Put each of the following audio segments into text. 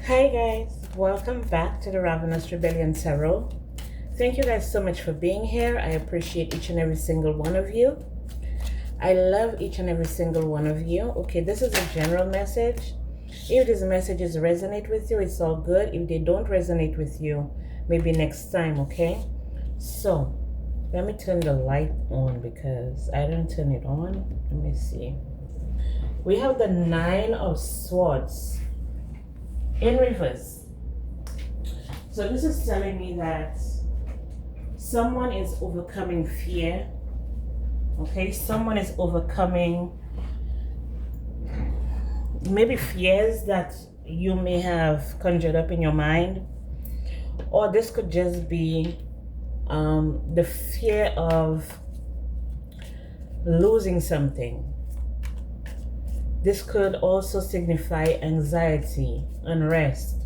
Hi guys, welcome back to the Ravenous Rebellion Tarot. Thank you guys so much for being here. I appreciate each and every single one of you. I love each and every single one of you. Okay, this is a general message. If these messages resonate with you, it's all good. If they don't resonate with you, maybe next time, okay? So, let me turn the light on because I didn't turn it on. Let me see. We have the Nine of Swords in reverse. So this is telling me that someone is overcoming fear. Okay, someone is overcoming maybe fears that you may have conjured up in your mind, or this could just be the fear of losing something. This could also signify anxiety, unrest.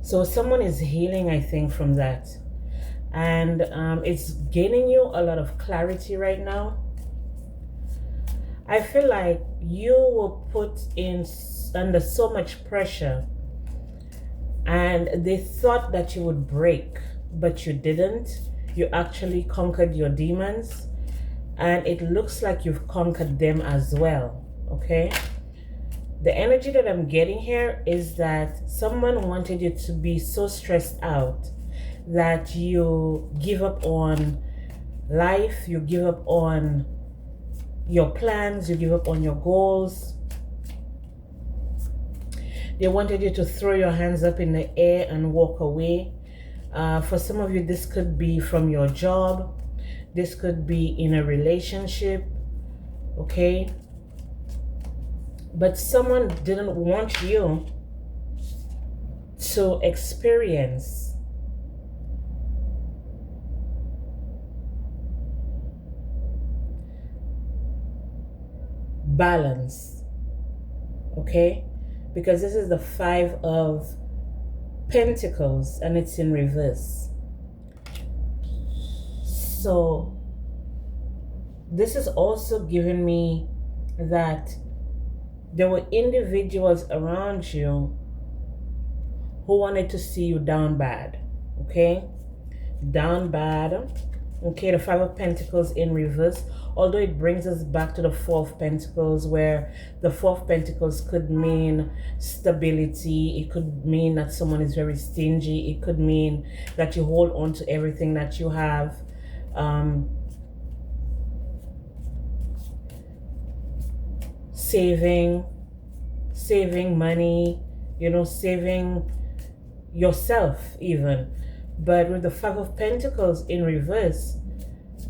So someone is healing, I think, from that. And it's gaining you a lot of clarity right now. I feel like you were put under so much pressure and they thought that you would break, but you didn't. You actually conquered your demons. And it looks like you've conquered them as well, okay? The energy that I'm getting here is that someone wanted you to be so stressed out that you give up on life, you give up on your plans, you give up on your goals. They wanted you to throw your hands up in the air and walk away. For some of you, this could be from your job. This could be in a relationship, okay? But someone didn't want you to experience balance, okay? Because this is the Five of Pentacles and it's in reverse. So this is also giving me that there were individuals around you who wanted to see you down bad, okay? Down bad, okay? The Five of Pentacles in reverse, although it brings us back to the Four of Pentacles, where the Four of Pentacles could mean stability. It could mean that someone is very stingy. It could mean that you hold on to everything that you have. Saving money, you know, saving yourself even. But with the Five of Pentacles in reverse,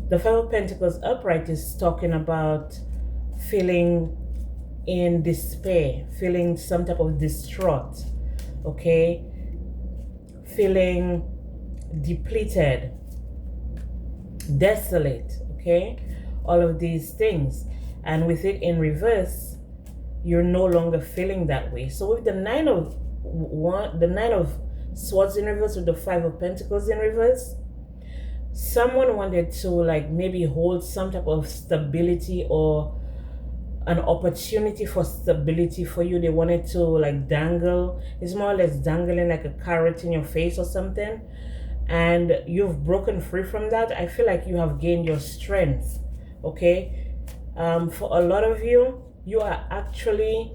the Five of Pentacles upright is talking about feeling in despair, feeling some type of distraught, okay? Feeling depleted, desolate, okay? All of these things. And with it in reverse, you're no longer feeling that way. So with the Nine of Swords in reverse, with the Five of Pentacles in reverse, someone wanted to like maybe hold some type of stability or an opportunity for stability for you. They wanted to like dangle. It's more or less dangling like a carrot in your face or something. And you've broken free from that. I feel like you have gained your strength, okay? For a lot of you, you are actually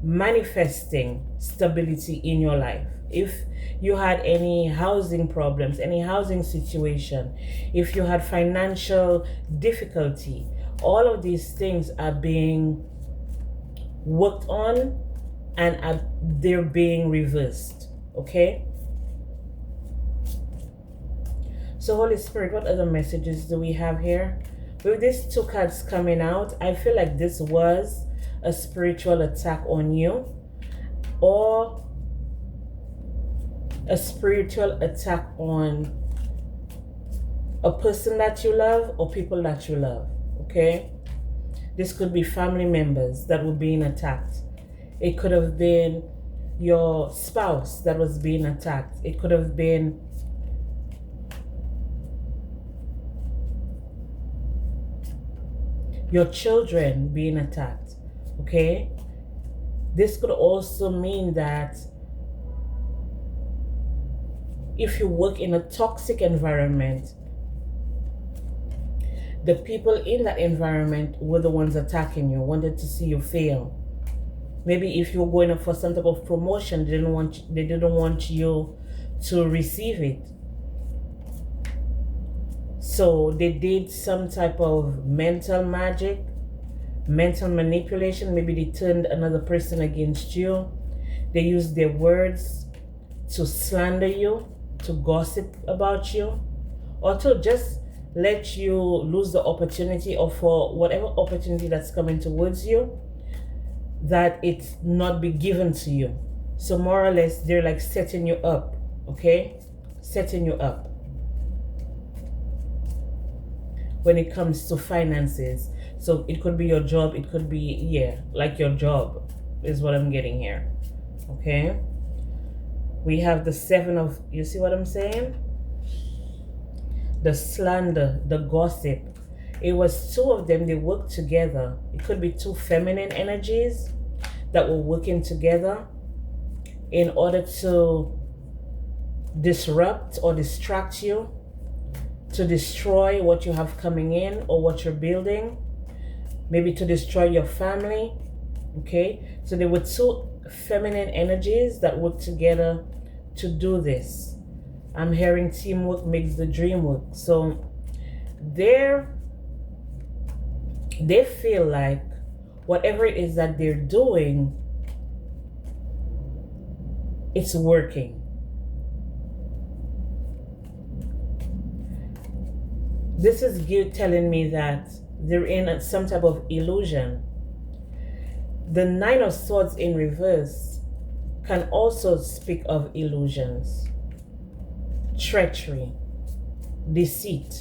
manifesting stability in your life. If you had any housing problems, any housing situation, if you had financial difficulty, all of these things are being worked on and they're being reversed, okay? So Holy Spirit, what other messages do we have here? With these two cards coming out, I feel like this was a spiritual attack on you, or a spiritual attack on a person that you love or people that you love, okay? This could be family members that were being attacked. It could have been your spouse that was being attacked. It could have been your children being attacked, okay? This could also mean that if you work in a toxic environment, the people in that environment were the ones attacking you, wanted to see you fail. Maybe if you were going up for some type of promotion, they didn't want you to receive it. So they did some type of mental magic, mental manipulation. Maybe they turned another person against you. They used their words to slander you, to gossip about you, or to just let you lose the opportunity, or for whatever opportunity that's coming towards you, that it not be given to you. So more or less, they're like setting you up, okay? Setting you up when it comes to finances. So it could be your job, it could be, yeah, like your job is what I'm getting here, okay? We have the 7 of, you see what I'm saying? The slander, the gossip. It was 2 of them, they worked together. It could be 2 feminine energies that were working together in order to disrupt or distract you, to destroy what you have coming in or what you're building, maybe to destroy your family, okay? So there were 2 feminine energies that worked together to do this. I'm hearing teamwork makes the dream work. So they feel like whatever it is that they're doing, it's working. This is telling me that they're in some type of illusion. The 9 of Swords in reverse can also speak of illusions, treachery, deceit,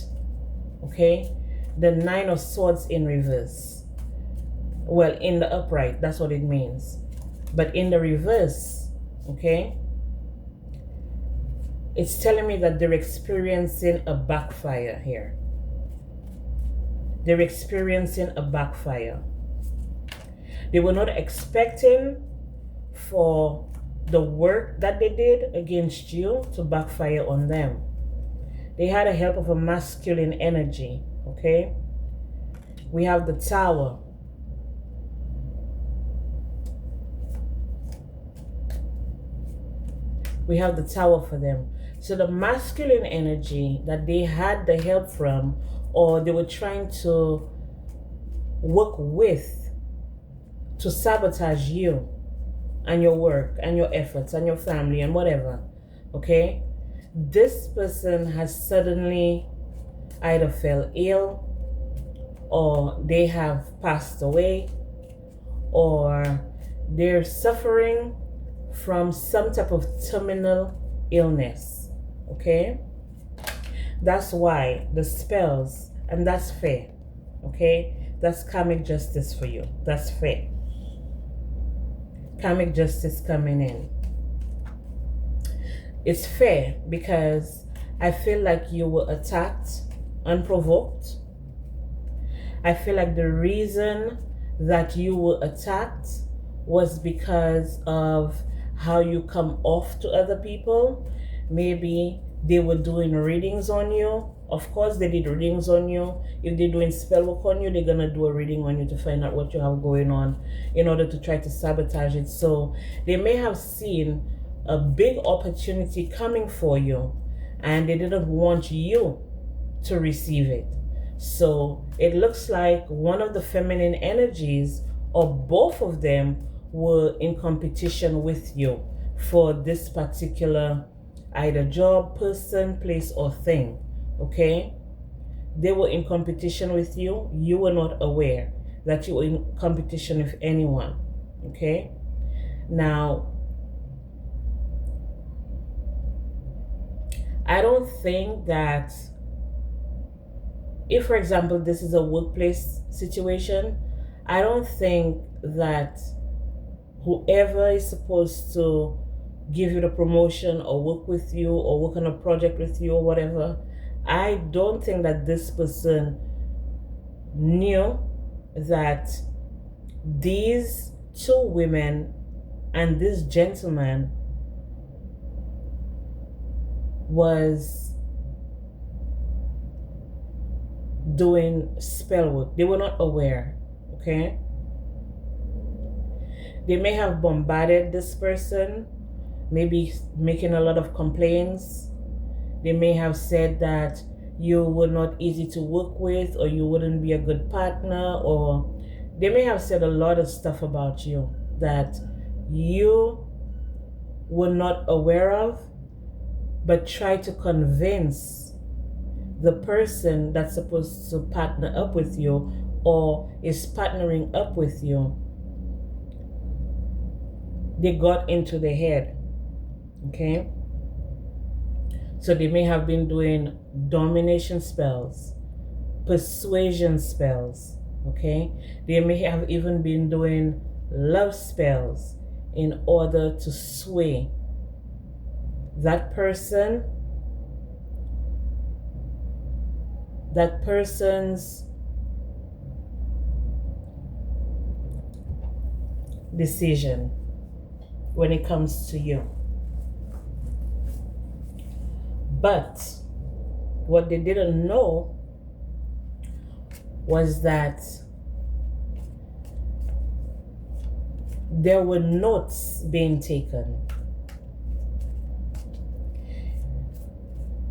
okay? The 9 of Swords in reverse. Well, in the upright, that's what it means. But in the reverse, okay, it's telling me that they're experiencing a backfire here. They're experiencing a backfire. They were not expecting for the work that they did against you to backfire on them. They had the help of a masculine energy, okay? We have the Tower. We have the Tower for them. So the masculine energy that they had the help from, or they were trying to work with to sabotage you and your work and your efforts and your family and whatever, okay? This person has suddenly either fell ill, or they have passed away, or they're suffering from some type of terminal illness, okay? That's why the spells, and that's fair, okay? That's karmic justice for you. That's fair. Karmic justice coming in. It's fair because I feel like you were attacked unprovoked. I feel like the reason that you were attacked was because of how you come off to other people. Maybe they were doing readings on you. Of course, they did readings on you. If they're doing spell work on you, they're going to do a reading on you to find out what you have going on in order to try to sabotage it. So they may have seen a big opportunity coming for you, and they didn't want you to receive it. So it looks like one of the feminine energies, or both of them, were in competition with you for this particular either job, person, place, or thing, okay? They were in competition with you. You were not aware that you were in competition with anyone, okay? Now, I don't think that if, for example, this is a workplace situation, I don't think that whoever is supposed to give you the promotion or work with you or work on a project with you or whatever, I don't think that this person knew that these 2 women And this gentleman was doing spell work. They were not aware, okay? They may have bombarded this person, maybe making a lot of complaints. They may have said that you were not easy to work with, or you wouldn't be a good partner, or they may have said a lot of stuff about you that you were not aware of, but try to convince the person that's supposed to partner up with you or is partnering up with you. They got into their head, okay? So they may have been doing domination spells, persuasion spells, okay? They may have even been doing love spells in order to sway that person, that person's decision when it comes to you. But what they didn't know was that there were notes being taken.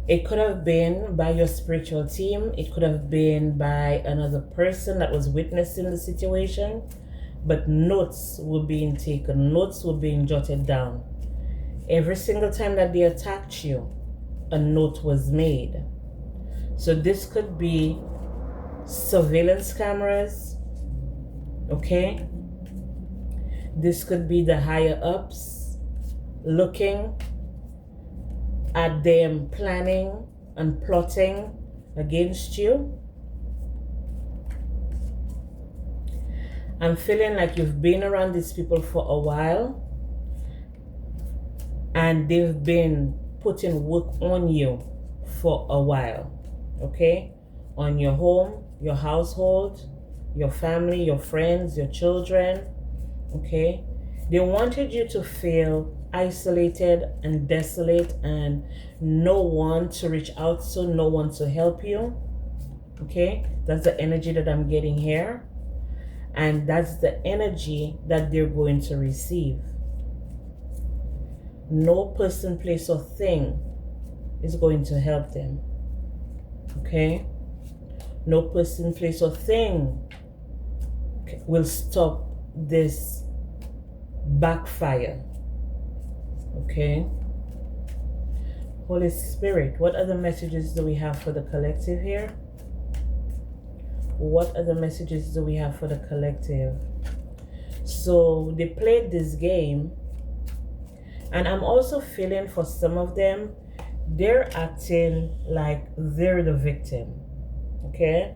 It could have been by your spiritual team. It could have been by another person that was witnessing the situation. But notes were being taken. Notes were being jotted down. Every single time that they attacked you, a note was made. So this could be surveillance cameras, okay? This could be the higher ups looking at them planning and plotting against you. I'm feeling like you've been around these people for a while and they've been putting work on you for a while, okay? On your home, your household, your family, your friends, your children, okay? They wanted you to feel isolated and desolate and no one to reach out to, no one to help you, okay? That's the energy that I'm getting here. And that's the energy that they're going to receive. No person, place, or thing is going to help them, okay? No person, place, or thing will stop this backfire, okay? Holy Spirit, what other messages do we have for the collective here? What other messages do we have for the collective? So they played this game, and I'm also feeling for some of them, they're acting like they're the victim, okay?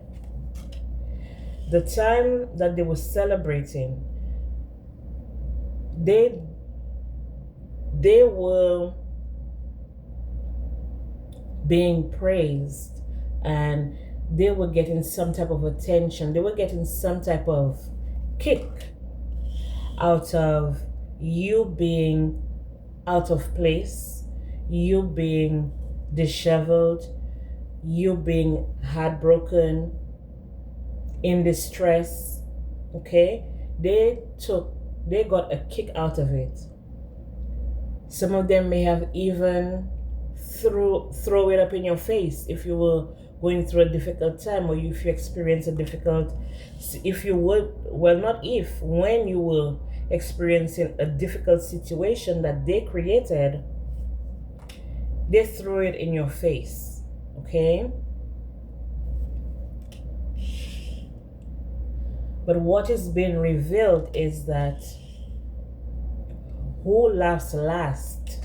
The time that they were celebrating, they were being praised and they were getting some type of attention. They were getting some type of kick out of you being out of place, you being disheveled, you being heartbroken, in distress, okay? They got a kick out of it. Some of them may have even throw it up in your face if you were going through a difficult time, or if you experience a difficult, when you were experiencing a difficult situation that they created, they threw it in your face, okay? But what is being revealed is that who laughs last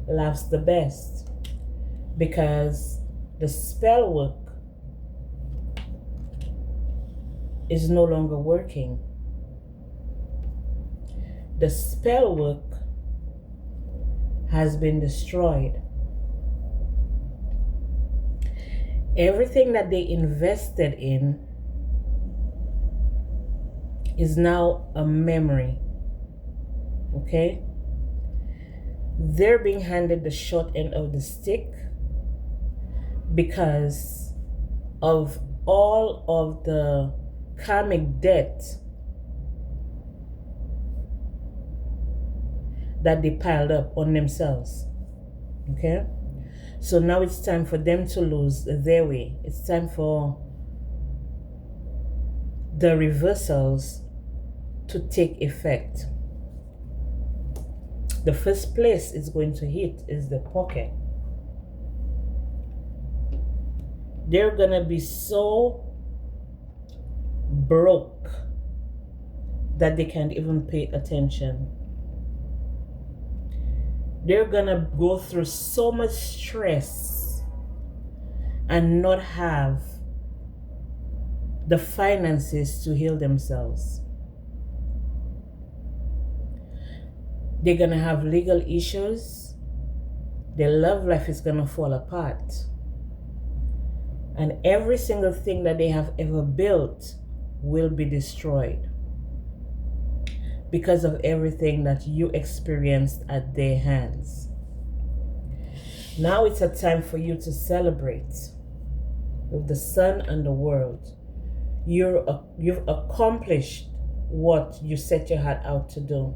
laughs the best, because the spell work is no longer working. The spell work has been destroyed. Everything that they invested in is now a memory. Okay? They're being handed the short end of the stick because of all of the karmic debt that they piled up on themselves. Okay? So now it's time for them to lose their way. It's time for the reversals to take effect. The first place it's going to hit is the pocket. They're gonna be so broke that they can't even pay attention. They're gonna go through so much stress and not have the finances to heal themselves. They're gonna have legal issues. Their love life is gonna fall apart. And every single thing that they have ever built will be destroyed because of everything that you experienced at their hands. Now it's a time for you to celebrate with the sun and the world. You've accomplished what you set your heart out to do.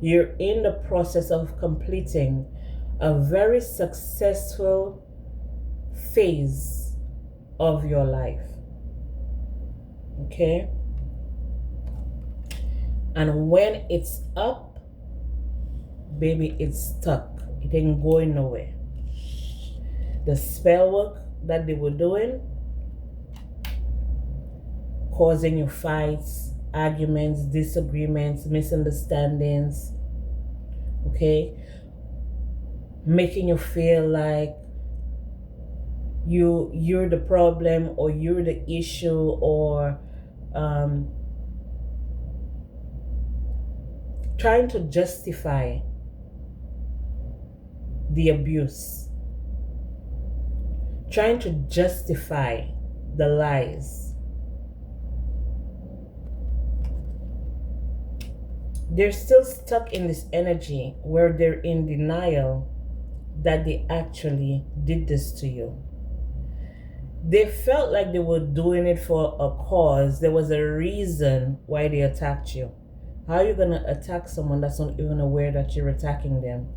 You're in the process of completing a very successful phase of your life. Okay? And when it's up, baby, it's stuck. It ain't going nowhere. The spell work that they were doing, causing you fights, arguments, disagreements, misunderstandings, okay? Making you feel like you're the problem or you're the issue, or trying to justify the abuse, trying to justify the lies. They're still stuck in this energy where they're in denial that they actually did this to you. They felt like they were doing it for a cause. There was a reason why they attacked you. How are you going to attack someone that's not even aware that you're attacking them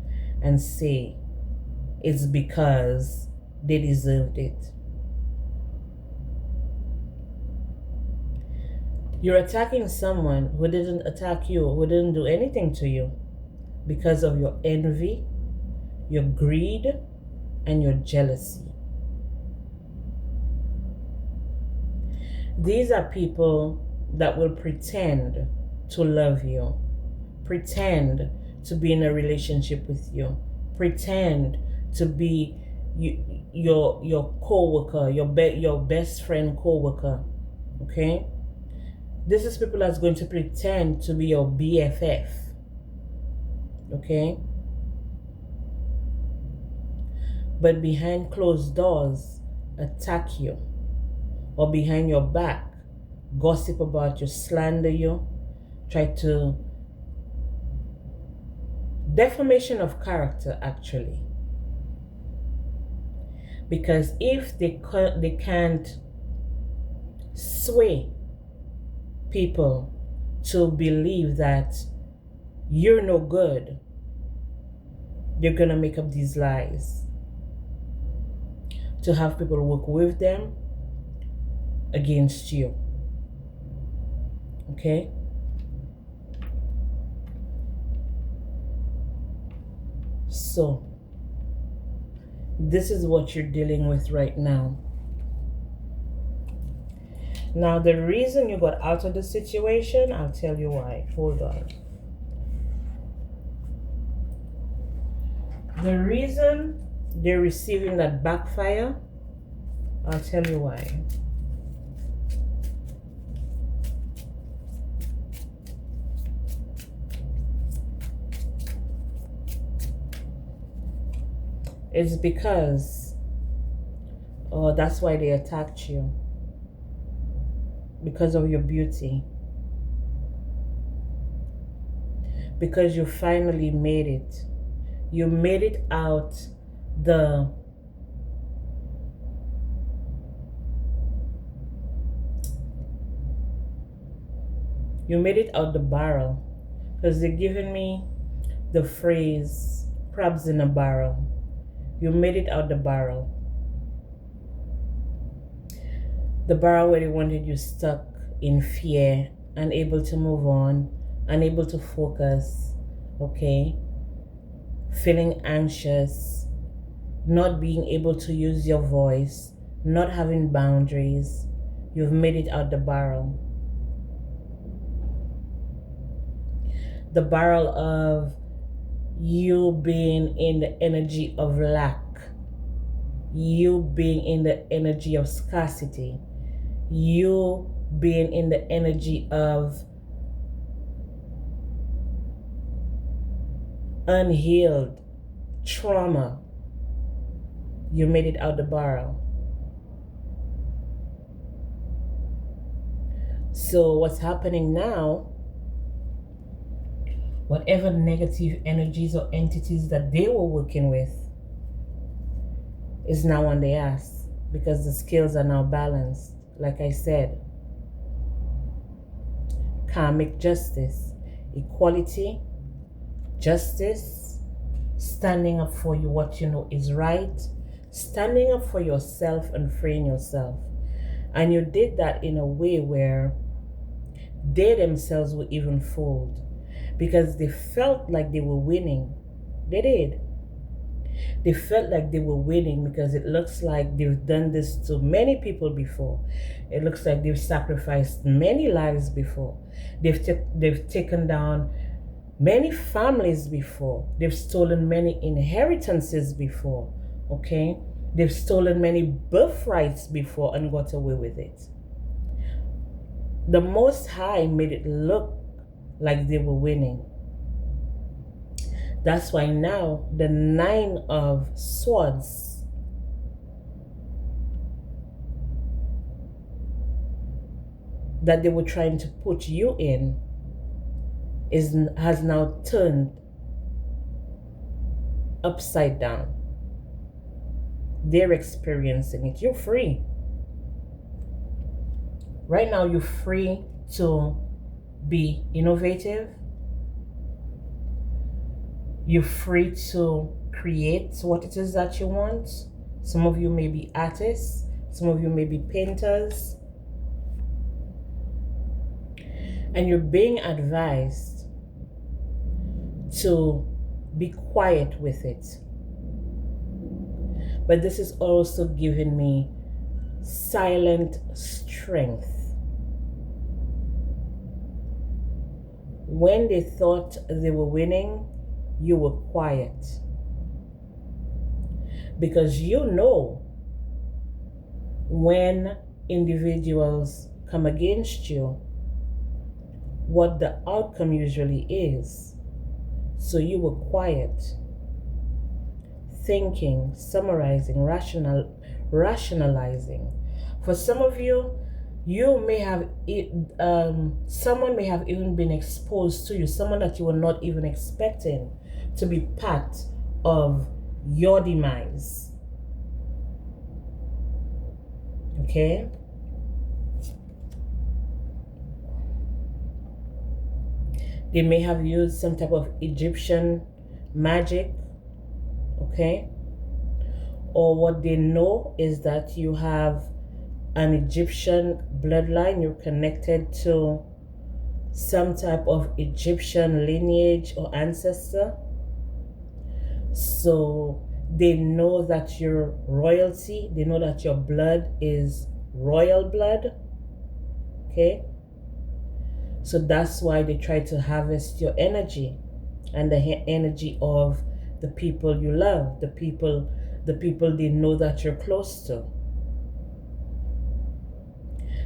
and say it's because they deserved it? You're attacking someone who didn't attack you, who didn't do anything to you, because of your envy, your greed, and your jealousy. These are people that will pretend to love you, pretend to be in a relationship with you, pretend to be your co-worker, your best friend co-worker, okay? This is people that's going to pretend to be your BFF, okay? But behind closed doors, attack you, or behind your back, gossip about you, slander you, try to... defamation of character, actually. Because if they can't sway people to believe that you're no good, they're gonna make up these lies to have people work with them against you. Okay? So this is what you're dealing with right now. Now, the reason you got out of the situation, I'll tell you why. Hold on. The reason they're receiving that backfire, I'll tell you why. It's because, oh, that's why they attacked you. Because of your beauty. because you finally made it. You made it out the barrel, because they're giving me the phrase crabs in a barrel. You made it out the barrel. The barrel where they wanted you stuck in fear, unable to move on, unable to focus, okay? Feeling anxious, not being able to use your voice, not having boundaries. You've made it out the barrel. The barrel of you being in the energy of lack, you being in the energy of scarcity, you being in the energy of unhealed trauma. You made it out the barrel. So what's happening now, whatever negative energies or entities that they were working with is now on the ass, because the scales are now balanced. Like I said, karmic justice, equality, justice, standing up for you, what you know is right, standing up for yourself and freeing yourself. And you did that in a way where they themselves were even fooled, because they felt like they were winning. They did. They felt like they were winning because it looks like they've done this to many people before. It looks like they've sacrificed many lives before. They've taken down many families before. They've stolen many inheritances before, okay? They've stolen many birthrights before and got away with it. The Most High made it look like they were winning. That's why now the 9 of Swords that they were trying to put you in has now turned upside down. They're experiencing it. You're free. Right now, you're free to be innovative. You're free to create what it is that you want. Some of you may be artists. Some of you may be painters. And you're being advised to be quiet with it. But this is also giving me silent strength. When they thought they were winning, you were quiet. Because you know when individuals come against you, what the outcome usually is. So you were quiet, thinking, summarizing, rationalizing. For some of you, you may have someone may have even been exposed to you, someone that you were not even expecting to be part of your demise. Okay? They may have used some type of Egyptian magic, okay? Or what they know is that you have an Egyptian bloodline, you're connected to some type of Egyptian lineage or ancestor. So they know that you're royalty, they know that your blood is royal blood, okay? So that's why they try to harvest your energy and the energy of the people you love, the people they know that you're close to.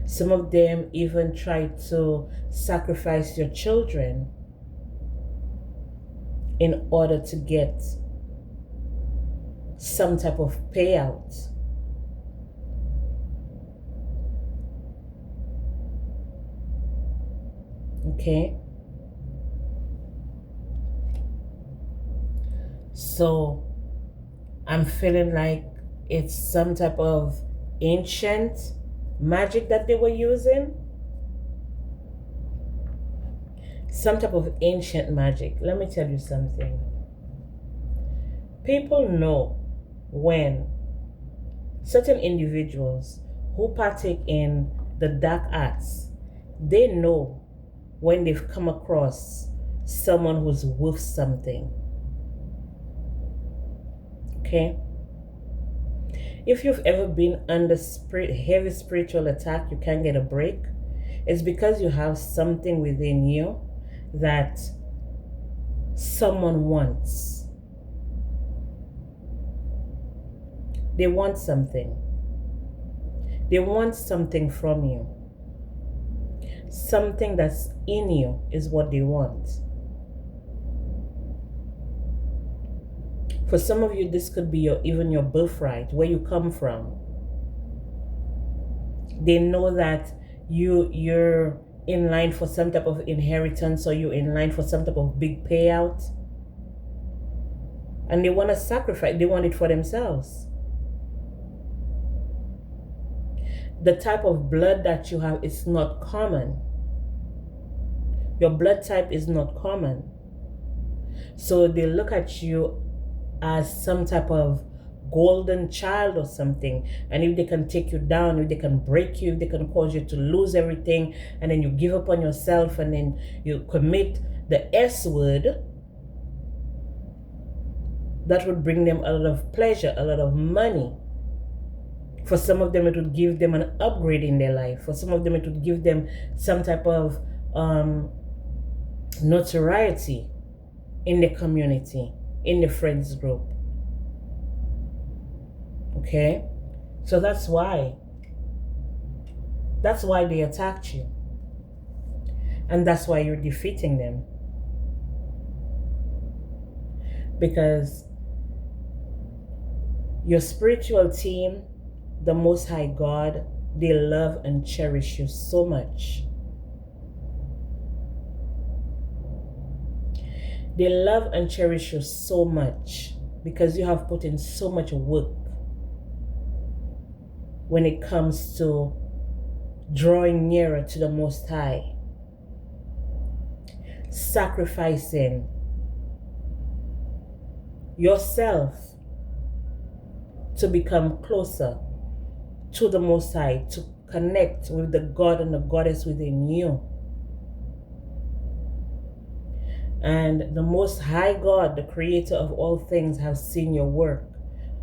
Some of them even try to sacrifice your children in order to get some type of payout. Okay? So I'm feeling like it's some type of ancient magic that they were using. Some type of ancient magic. Let me tell you something. People know when certain individuals who partake in the dark arts, they know when they've come across someone who's worth something. Okay? If you've ever been under heavy spiritual attack, you can't get a break, it's because you have something within you that someone wants. They want something. They want something from you. Something that's in you is what they want. For some of you, this could be even your birthright, where you come from. They know that you're in line for some type of inheritance, or you're in line for some type of big payout. And they want to sacrifice, they want it for themselves. The type of blood that you have is not common. Your blood type is not common. So they look at you as some type of golden child or something. And if they can take you down, if they can break you, if they can cause you to lose everything, and then you give up on yourself, and then you commit the S word, that would bring them a lot of pleasure, a lot of money. For some of them, it would give them an upgrade in their life. For some of them, it would give them some type of notoriety in the community, in the friends group. Okay? So that's why they attacked you. And that's why you're defeating them. Because your spiritual team, the Most High God, they love and cherish you so much. They love and cherish you so much because you have put in so much work when it comes to drawing nearer to the Most High, sacrificing yourself to become closer to the Most High, to connect with the God and the Goddess within you. And the Most High God, the Creator of all things, have seen your work.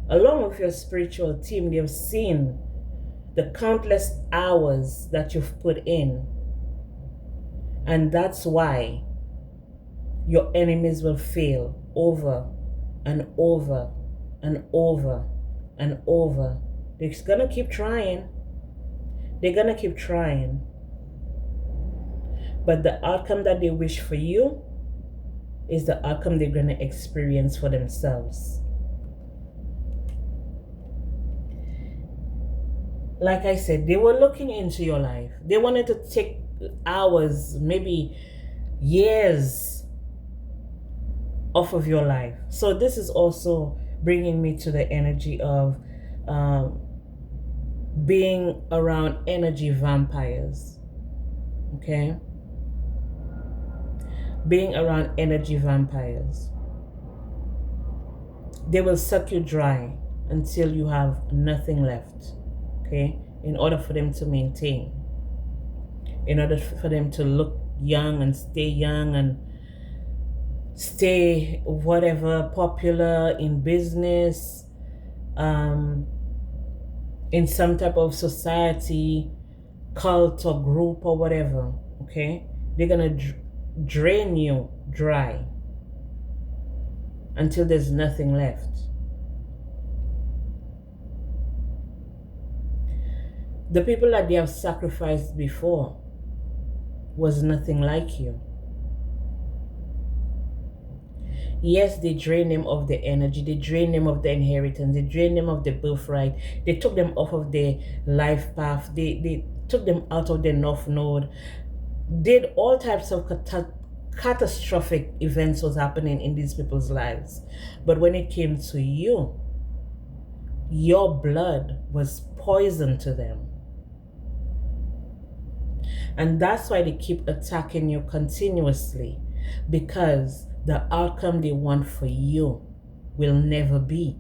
Along with your spiritual team, they have seen the countless hours that you've put in. And that's why your enemies will fail over and over and over and over. They're gonna keep trying. They're gonna keep trying. But the outcome that they wish for you is the outcome they're gonna experience for themselves. Like I said, they were looking into your life. They wanted to take hours, maybe years off of your life. So this is also bringing me to the energy of being around energy vampires. Okay? Being around energy vampires. They will suck you dry until you have nothing left. Okay? In order for them to maintain. In order for them to look young and stay whatever, popular in business, in some type of society, cult or group or whatever. Okay? They're gonna drain you dry until there's nothing left. The people that they have sacrificed before was nothing like you. Yes, they drained them of the energy, they drained them of the inheritance, they drained them of the birthright, they took them off of their life path, they took them out of their north node, did all types of catastrophic events was happening in these people's lives. But when it came to you, your blood was poison to them. And that's why they keep attacking you continuously, because the outcome they want for you will never be.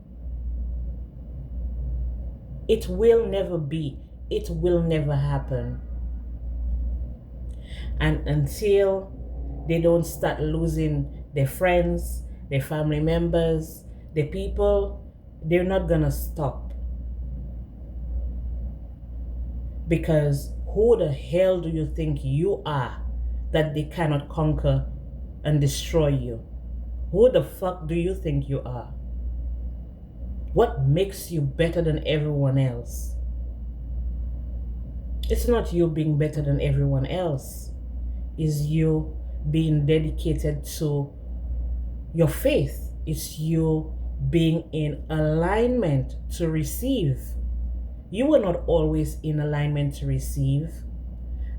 It will never be. It will never happen. And until they don't start losing their friends, their family members, their people, they're not gonna stop. Because who the hell do you think you are that they cannot conquer and destroy you? Who the fuck do you think you are? What makes you better than everyone else? It's not you being better than everyone else. It's you being dedicated to your faith. It's you being in alignment to receive. You were not always in alignment to receive.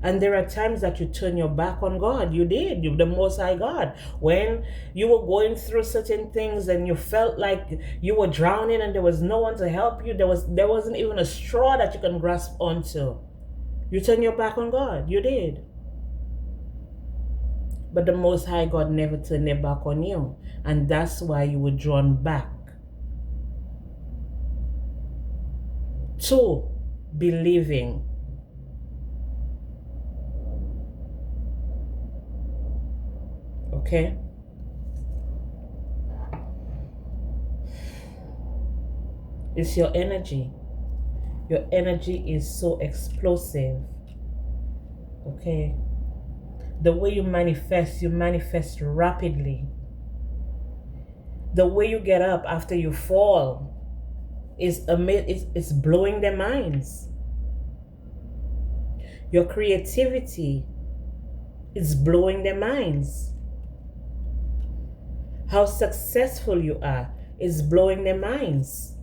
And there are times that you turn your back on God. You did. You're the Most High God. When you were going through certain things and you felt like you were drowning and there was no one to help you, there wasn't even a straw that you can grasp onto. You turn your back on God. You did. But the Most High God never turned their back on you. And that's why you were drawn back to believing. Okay? It's your energy. Your energy is so explosive. Okay? The way you manifest rapidly. The way you get up after you fall it's blowing their minds. Your creativity is blowing their minds. How successful you are is blowing their minds.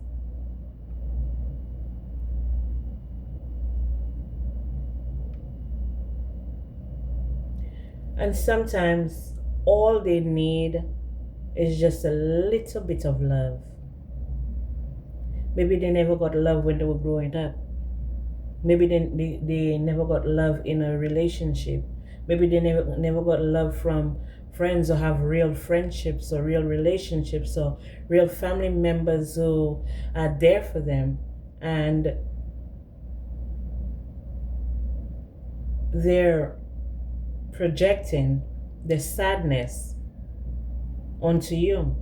And sometimes all they need is just a little bit of love. Maybe they never got love when they were growing up. Maybe they never got love in a relationship. Maybe they never got love from friends or have real friendships or real relationships or real family members who are there for them. And they're projecting their sadness onto you.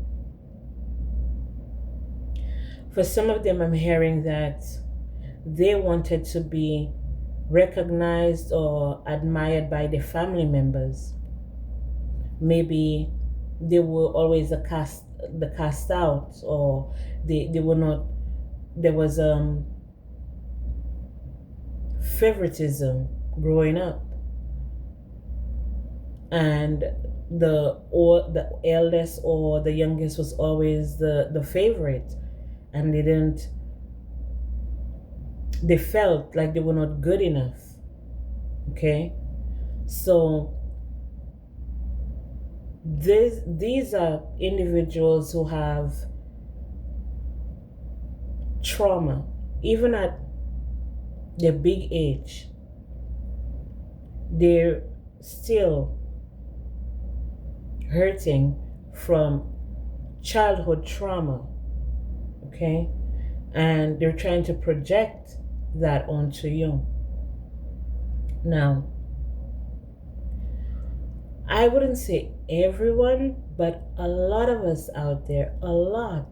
For some of them, I'm hearing that they wanted to be recognized or admired by their family members. Maybe they were always the cast out, or they were not. There was favoritism growing up, and the eldest or the youngest was always the favorite, and they felt like they were not good enough. Okay, so these are individuals who have trauma, even at their big age. They're still hurting from childhood trauma. Okay, and they're trying to project that onto you. Now, I wouldn't say everyone, but a lot of us out there, a lot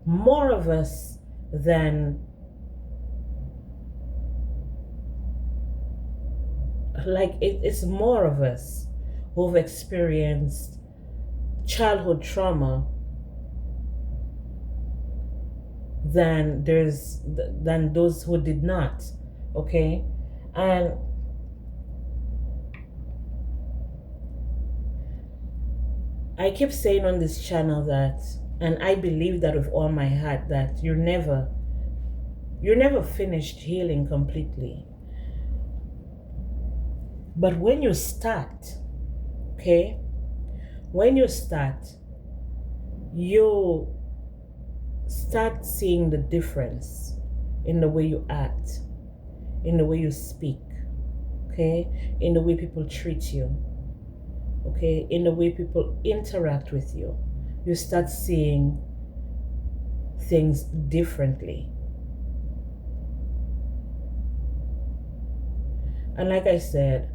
more of us than it's more of us who've experienced childhood trauma than those who did not. Okay, and I keep saying on this channel that, and I believe that with all my heart, that you're never finished healing completely. But when you start, okay, when you start, you start seeing the difference in the way you act, in the way you speak, okay, in the way people treat you, okay, in the way people interact with you. You start seeing things differently. And like I said,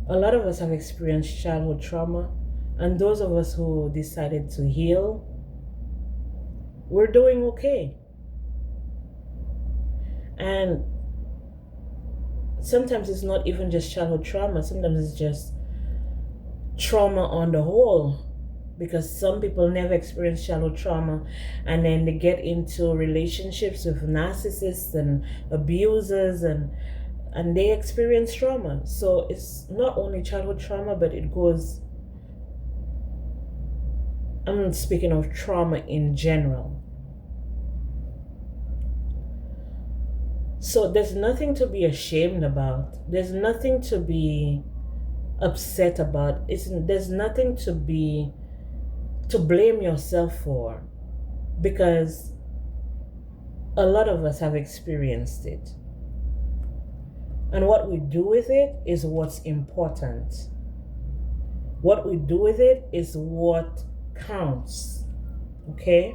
a lot of us have experienced childhood trauma, and those of us who decided to heal, we're doing okay. And sometimes it's not even just childhood trauma, sometimes it's just trauma on the whole, because some people never experience childhood trauma and then they get into relationships with narcissists and abusers and they experience trauma. So it's not only childhood trauma, but it goes, I'm speaking of trauma in general. So there's nothing to be ashamed about. There's nothing to be upset about. There's nothing to blame yourself for, because a lot of us have experienced it. And what we do with it is what's important. What we do with it is what counts. Okay?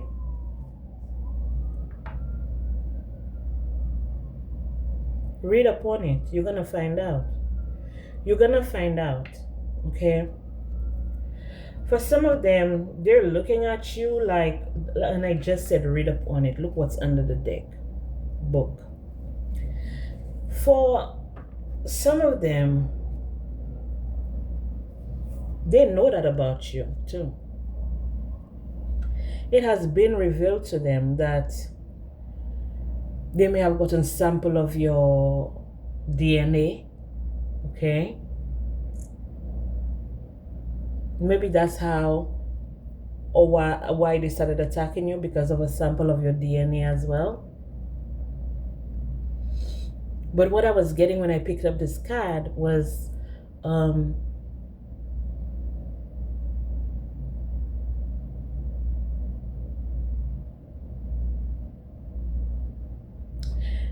Read upon it. You're going to find out. You're going to find out. Okay? For some of them, they're looking at you like, and I just said read up on it. Look what's under the deck. Book. For some of them, they know that about you too. It has been revealed to them that they may have gotten a sample of your DNA. Okay? Maybe that's how or why they started attacking you, because of a sample of your DNA as well. But what I was getting when I picked up this card was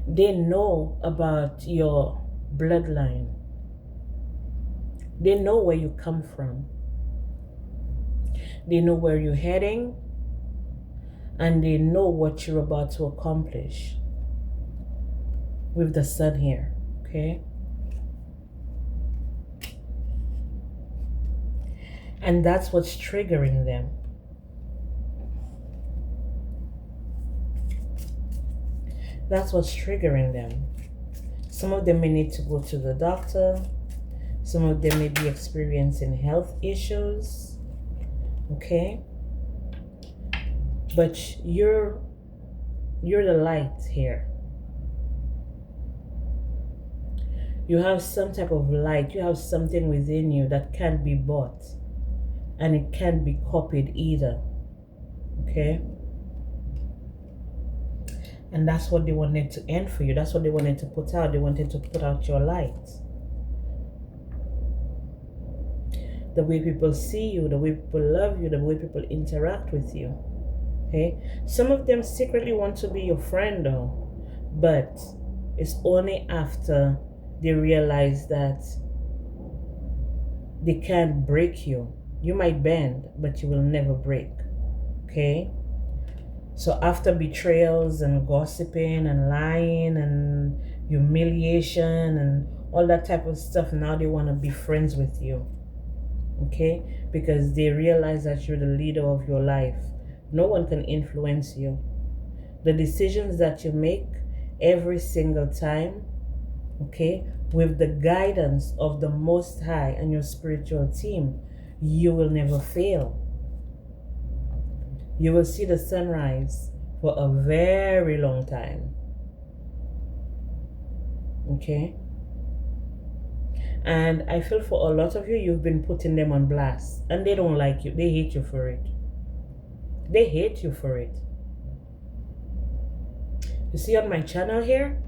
they know about your bloodline. They know where you come from. They know where you're heading, and they know what you're about to accomplish with the sun here, okay? And that's what's triggering them. That's what's triggering them. Some of them may need to go to the doctor. Some of them may be experiencing health issues, okay? But you're the light here. You have some type of light. You have something within you that can't be bought, and it can't be copied either, okay? And that's what they wanted to end for you. That's what they wanted to put out. They wanted to put out your light. The way people see you, the way people love you, the way people interact with you. Okay? Some of them secretly want to be your friend though, but it's only after they realize that they can't break you. You might bend, but you will never break. Okay? So after betrayals and gossiping and lying and humiliation and all that type of stuff, now they want to be friends with you. Okay? Because they realize that you're the leader of your life. No one can influence you. The decisions that you make every single time, okay, with the guidance of the Most High and your spiritual team, you will never fail. You will see the sunrise for a very long time. Okay? And I feel for a lot of you, you've been putting them on blast. And they don't like you. They hate you for it. They hate you for it. You see on my channel here?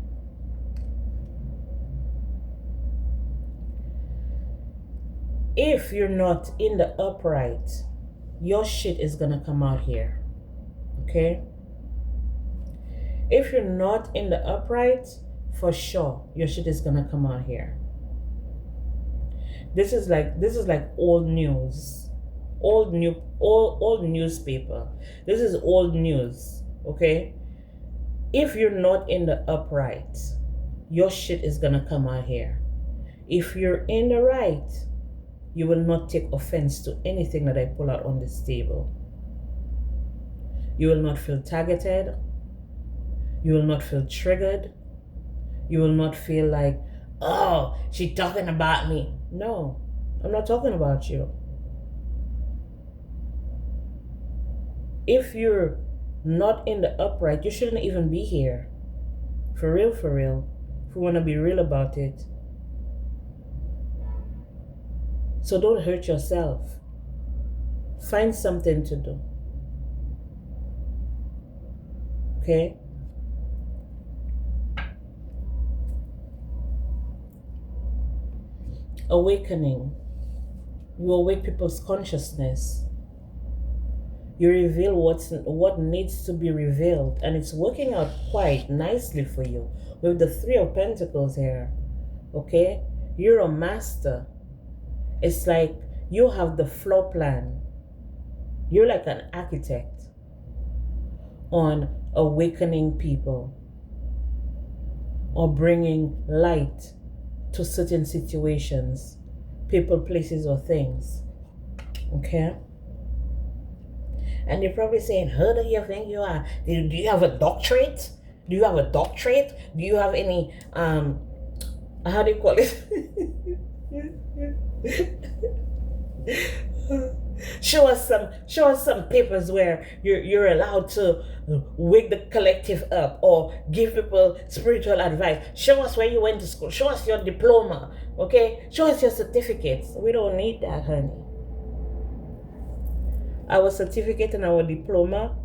If you're not in the upright, your shit is gonna come out here. Okay? If you're not in the upright, for sure, your shit is gonna come out here. This is like old news. Old newspaper. This is old news. Okay? If you're not in the upright, your shit is gonna come out here. If you're in the right, you will not take offense to anything that I pull out on this table. You will not feel targeted. You will not feel triggered. You will not feel like, oh, she's talking about me. No, I'm not talking about you. If you're not in the upright, you shouldn't even be here. For real, for real. If we want to be real about it. So don't hurt yourself. Find something to do. Okay? Awakening. You awake people's consciousness. You reveal what needs to be revealed, and it's working out quite nicely for you with the Three of Pentacles here. Okay? You're a master. It's like you have the floor plan. You're like an architect on awakening people or bringing light to certain situations, people, places, or things. Okay? And you're probably saying, who do you think you are? Do you have a doctorate? Do you have a doctorate? Do you have any, how do you call it? Show us some papers where you're allowed to wake the collective up or give people spiritual advice. Show us where you went to school. Show us your diploma. Okay? Show us your certificates. We don't need that, honey. Our certificate and our diploma,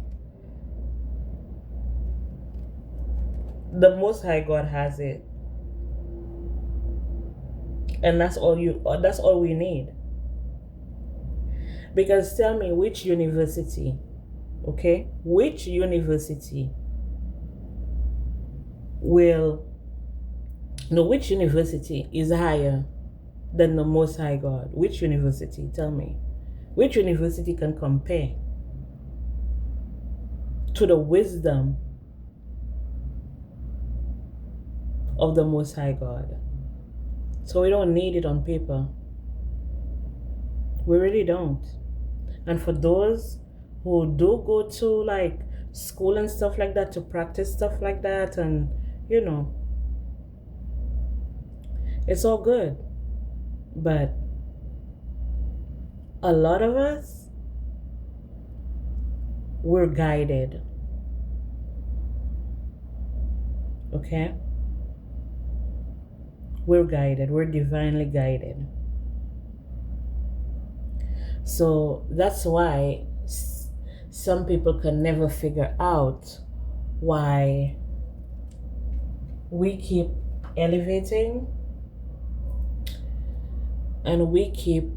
the Most High God has it. And that's all we need. Because tell me, which university, okay? Which university is higher than the Most High God? Which university? Tell me. Which university can compare to the wisdom of the Most High God? So we don't need it on paper. We really don't. And for those who do go to like school and stuff like that to practice stuff like that, and you know, it's all good. But a lot of us, we're guided. Okay? We're guided. We're divinely guided. So that's why some people can never figure out why we keep elevating and we keep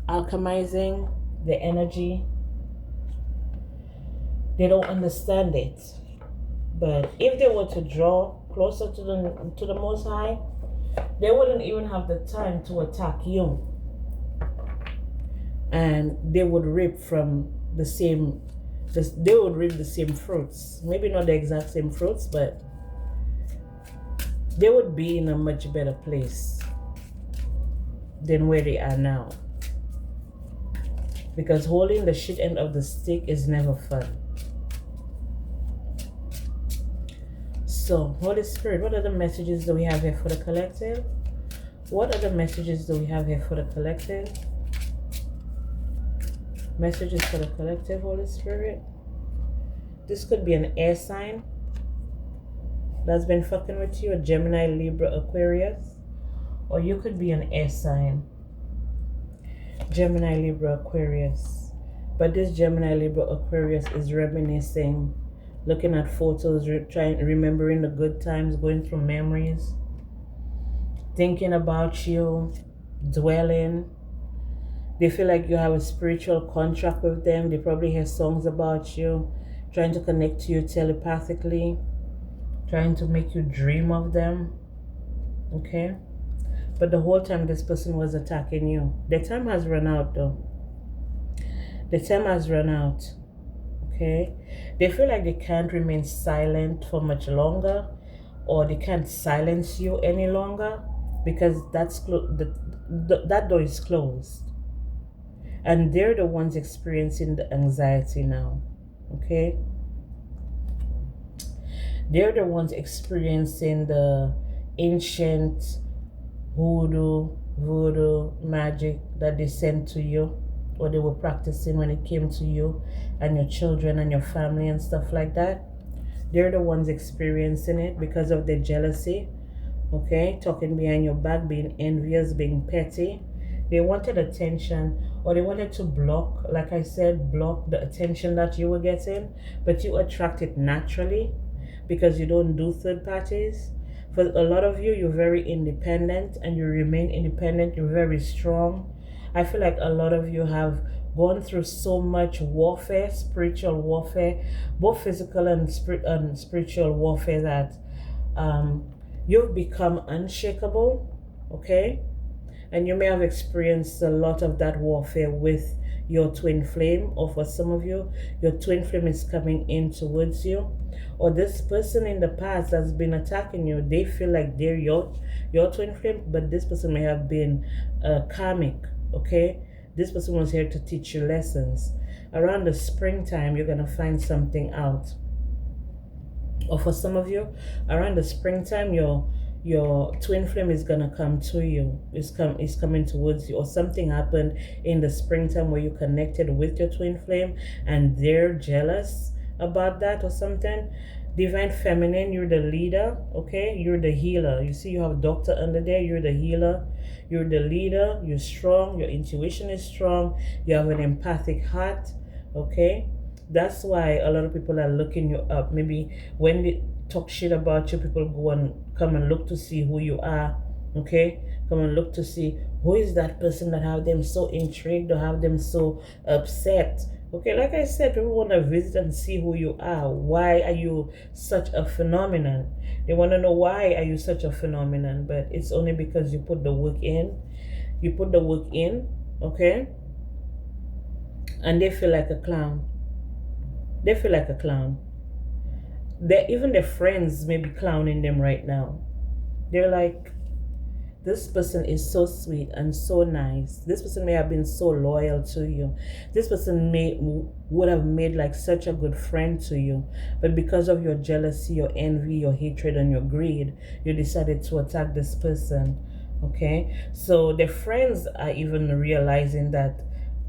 alchemizing the energy. They don't understand it. But if they were to draw closer to the Most High, they wouldn't even have the time to attack you. And they would reap from the same fruits. Maybe not the exact same fruits, but they would be in a much better place than where they are now. Because holding the shit end of the stick is never fun. So, Holy Spirit, what other messages do we have here for the collective? What other messages do we have here for the collective? Messages for the collective, Holy Spirit. This could be an air sign that's been fucking with you, a Gemini, Libra, Aquarius. Or you could be an air sign. Gemini, Libra, Aquarius. But this Gemini, Libra, Aquarius is reminiscing, looking at photos, remembering the good times, going through memories, thinking about you, dwelling, They feel like you have a spiritual contract with them. They probably hear songs about you, trying to connect to you telepathically, trying to make you dream of them. Okay? But the whole time this person was attacking you. The time has run out though. The time has run out. Okay? They feel like they can't remain silent for much longer, or they can't silence you any longer, because that door is closed. And they're the ones experiencing the anxiety now. Okay? They're the ones experiencing the ancient voodoo magic that they sent to you, or they were practicing when it came to you and your children and your family and stuff like that. They're the ones experiencing it because of the jealousy. Okay? Talking behind your back, being envious, being petty. They wanted attention, or they wanted to block, like I said, block the attention that you were getting, but you attract it naturally because you don't do third parties. For a lot of you, you're very independent and you remain independent. You're very strong. I feel like a lot of you have gone through so much warfare, spiritual warfare, both physical and spiritual warfare, that you've become unshakable. Okay? And you may have experienced a lot of that warfare with your twin flame, or for some of you, your twin flame is coming in towards you, or this person in the past that's been attacking you, they feel like they're your twin flame, but this person may have been karmic. Okay? This person was here to teach you lessons. Around the springtime, you're going to find something out. Or for some of you, around the springtime, your twin flame is gonna come to you. Is coming towards you, or something happened in the springtime where you connected with your twin flame and they're jealous about that or something. Divine feminine, you're the leader. Okay? You're the healer. You see, you have doctor under there. You're the healer. You're the leader. You're strong. Your intuition is strong. You have an empathic heart. Okay? That's why a lot of people are looking you up. Maybe when they talk shit about you, people go and come and look to see who you are. Okay? Come and look to see who is that person that have them so intrigued or have them so upset. Okay, like I said, people want to visit and see who you are. Why are you such a phenomenon? They want to know, why are you such a phenomenon? But it's only because you put the work in. You put the work in, okay? And they feel like a clown. They feel like a clown. Even their friends may be clowning them right now. They're like, this person is so sweet and so nice. This person may have been so loyal to you. This person would have made like such a good friend to you. But because of your jealousy, your envy, your hatred, and your greed, you decided to attack this person. Okay? So the friends are even realizing that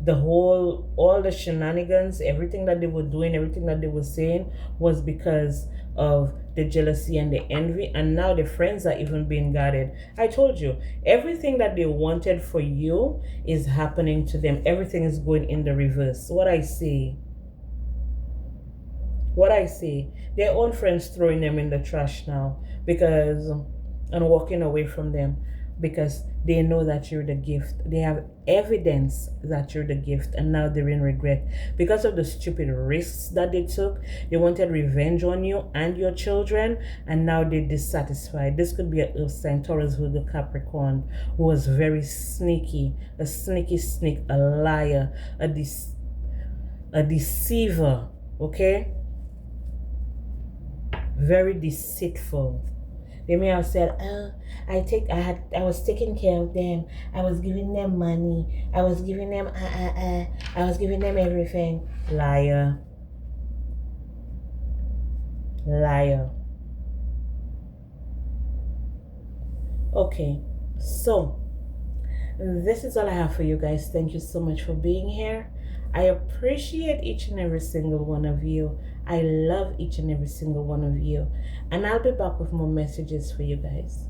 all the shenanigans, everything that they were doing, everything that they were saying was because of the jealousy and the envy. And now the friends are even being guarded. I told you, everything that they wanted for you is happening to them. Everything is going in the reverse. What I see, their own friends throwing them in the trash now and walking away from them, because they know that you're the gift. They have evidence that you're the gift, and now they're in regret because of the stupid risks that they took. They wanted revenge on you and your children, and now they're dissatisfied. This could be a Earth sign, Taurus, Virgo, Capricorn, who was very sneaky, a sneaky snake, a liar, a deceiver. Okay? Very deceitful. They may have said, I was taking care of them. I was giving them money. I was giving them I was giving them everything. Liar. Liar. Okay, so this is all I have for you guys. Thank you so much for being here. I appreciate each and every single one of you. I love each and every single one of you. And I'll be back with more messages for you guys.